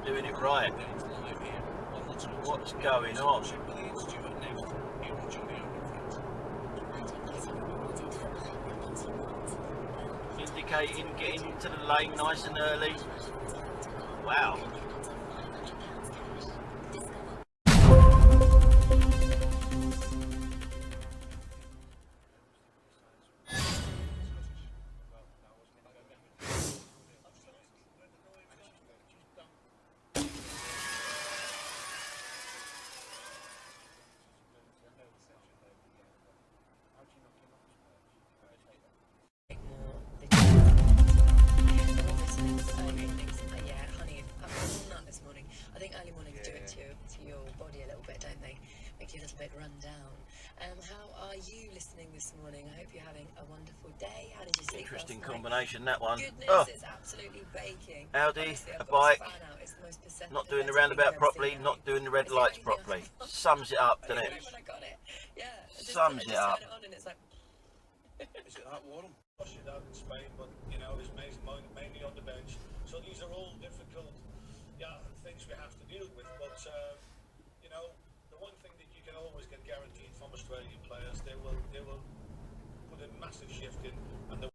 doing it right. What's going on? Indicating getting into the lane nice and early. Wow. Run down. How are you listening this morning? I hope you're having a wonderful day. How did you sleep? Interesting combination, that one. Goodness, Oh, it's absolutely baking. Audi, Honestly, a bike, the not doing the roundabout properly, not doing the red lights properly. Sums it up, doesn't it? When I got it. Yeah. Sums it up. Turn it on and it's like... Is it that warm? Watched it out in Spain, but you know, it's mainly on the bench. So these are all difficult, things we have to deal with. But you know, the one thing that you can always get guaranteed from Australian players, they will put a massive shift in, and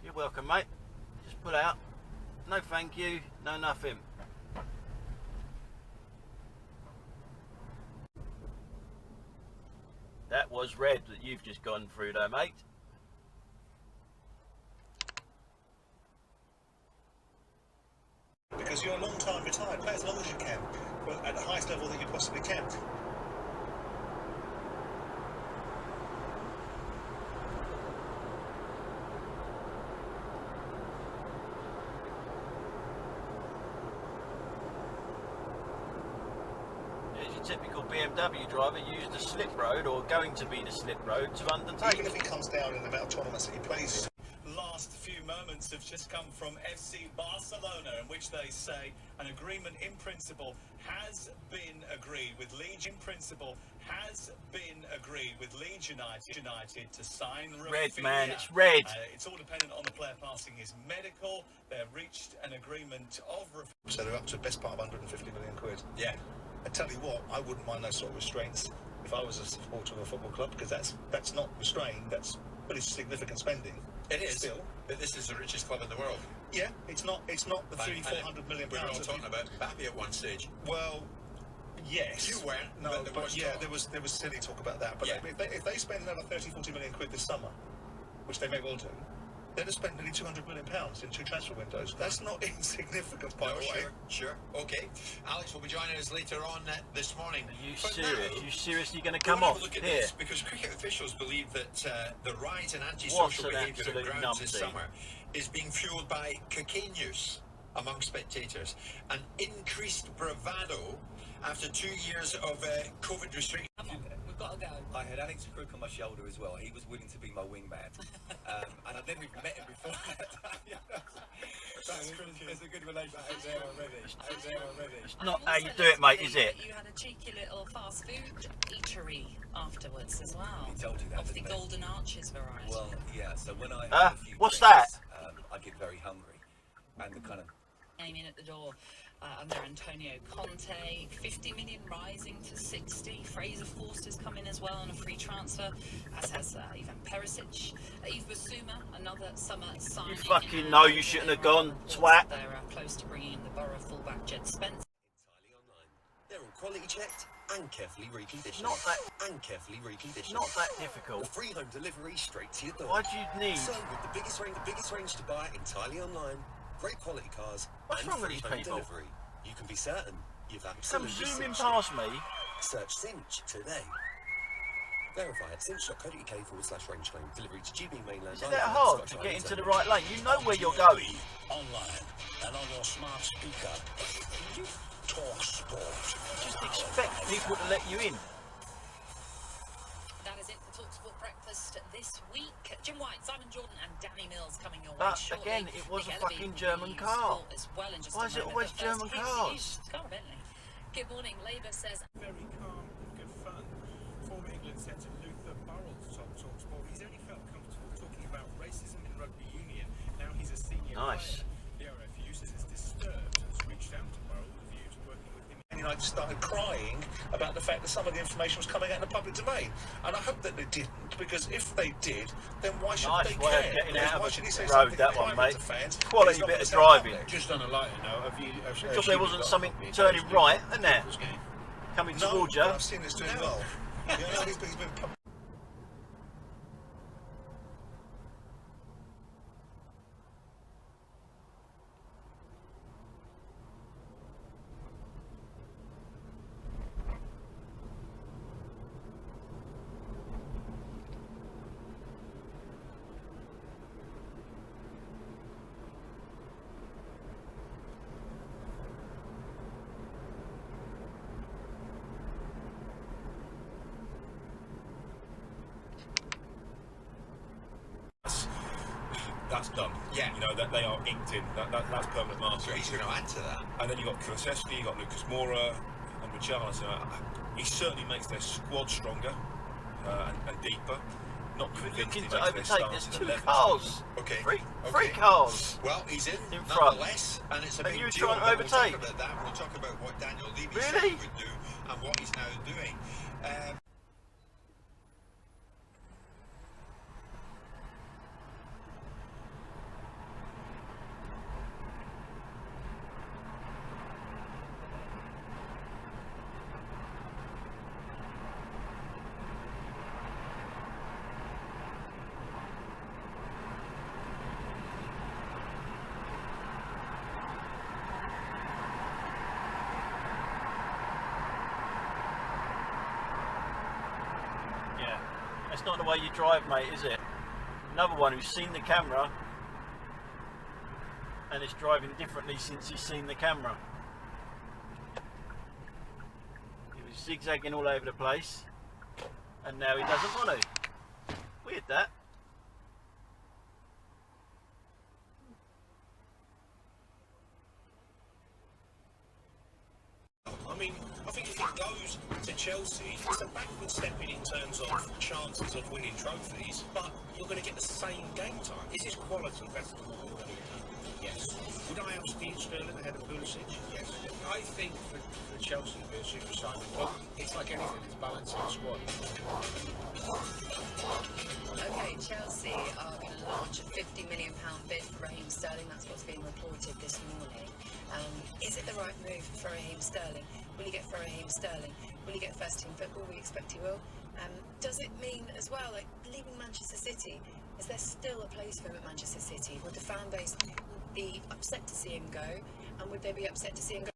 You're welcome, mate. Just pull out. No thank you, no nothing. That was red that you've just gone through though, mate. because you're a long time retired, play as long as you can, but at the highest level that you possibly can. Typical BMW driver used the slip road, or going to be the slip road, to undertake. Even if he comes down in the amount of tournaments that he plays. Last few moments have just come from FC Barcelona, in which they say an agreement in principle has been agreed with Leeds. In principle has been agreed with Leeds United to sign red, Rafinha. man, it's red. It's all dependent on the player passing his medical. They've reached an agreement of. So they're up to the best part of 150 million quid. Yeah. I tell you what, I wouldn't mind those sort of restraints if I was a supporter of a football club, because that's not restrained, that's pretty significant spending. It is. Still. But this is the richest club in the world. Yeah, it's not the 300-400 million We were all pounds. talking about Mbappe at one stage. Well, yes. You weren't, no, but there was silly talk about that. But yeah. if they spend another 30-40 million quid this summer, which they may well do, they'd have spent nearly 200 million pounds in 2 transfer windows. That's not insignificant, by the way. Sure. Okay. Alex will be joining us later on this morning. Are you But serious? now, Are you seriously going to come we'll off have a look at here? this, because cricket officials believe that the rise in antisocial What's an behaviour at absolute grounds this numpty? summer is being fuelled by cocaine use among spectators and increased bravado after 2 years of COVID restrictions. We've got to go. I had Alex Crook on my shoulder as well. He was willing to be my wingman. And I'd never even met him before. There's a good relationship there already. It's not how you do it, mate, is it? You had a cheeky little fast food eatery afterwards as well. He told you that, of the didn't he? Golden Arches variety. Well, yeah, so when I have a few what's drinks, I get very hungry. And the kind of... Came in at the door under Antonio Conte, 50 million rising to 60. Fraser Forster's come in as well on a free transfer, as has Ivan Perisic. Yves Bissouma, another summer signing. You fucking know you shouldn't have gone, twat. They're close to bringing in the Borough fullback Jed Spence. Entirely online. They're all quality checked and carefully reconditioned. Not that. And carefully reconditioned. Not that With difficult. free home delivery straight to your door. Why do you need? So with the biggest range to buy entirely online, great quality cars, What's and wrong with free these home people? delivery, you can be certain you've Come absolutely zooming cinched it. past me. Search Cinch today. Verify at cinch.co.uk/range claim. Delivery to GB mainland. Is it that hard to get into the right lane? You know where you're going. Online and on your smart speaker. Talk sport. Just expect people to let you in. That is it for TalkSport Breakfast this week. Jim White, Simon Jordan and Danny Mills coming your way But shortly. again, it was Nick a fucking Ellerby German will be car. sport as well in just Why a is it moment. always But first, German Casey cars? Hughes, Carl Bentley. Good morning. Labour says Very calm and good fun. Former England centre Luther Burrell's top talksport. He's only felt comfortable talking about racism in rugby union. Now he's a senior Nice. player. The RFU says it's disturbed and has reached out to Burrell with a view to working with him. And I started crying about the fact that some of the information was coming out in the public domain. And I hope that they didn't, because if they did, then why should Nice they way care? of getting Because out why of should he a say road, something that in one, private mate. to fans? Quality He's not bit gonna of say it driving. public? Just on a lighter note, have you... Because there wasn't something turning right, isn't there? Coming No, towards you. but I've seen this doing well. Yeah, no, he's been That's done. Yeah. You know, that they are inked in. That's permanent So master. he's going to add to that. And then you've got Kulusevski, you've got Lucas Moura, and Richarlison. He certainly makes their squad stronger and deeper. Not convinced he Looking makes to their overtake. starting There's 2 11 cars. Okay. Three Okay. cars. Well, he's in front. nonetheless, and it's a And big you were deal. trying to But overtake. We'll talk about that. We'll talk about what Daniel Levy Really? said he would do and what he's now doing. Yeah. That's not the way you drive, mate, is it? Another one who's seen the camera and is driving differently since he's seen the camera. He was zigzagging all over the place and now he doesn't want to. Weird that. I mean, I think if it goes to Chelsea, it's a backward stepping in terms of chances of winning trophies, but you're going to get the same game time. Is his quality better than what we're going to do? Yes. Would I have Steve Sterling ahead of Pulisic? Yes. I think for Chelsea to be a super signing, but it's like anything, it's balancing the squad. Okay, Chelsea are going to launch a £50 million bid for Raheem Sterling. That's what's been reported this morning. Is it the right move for Raheem Sterling? Will he get for Raheem Sterling? Will he get first team football? We expect he will. Does it mean as well, like leaving Manchester City, is there still a place for him at Manchester City? Would the fan base be upset to see him go? And would they be upset to see him go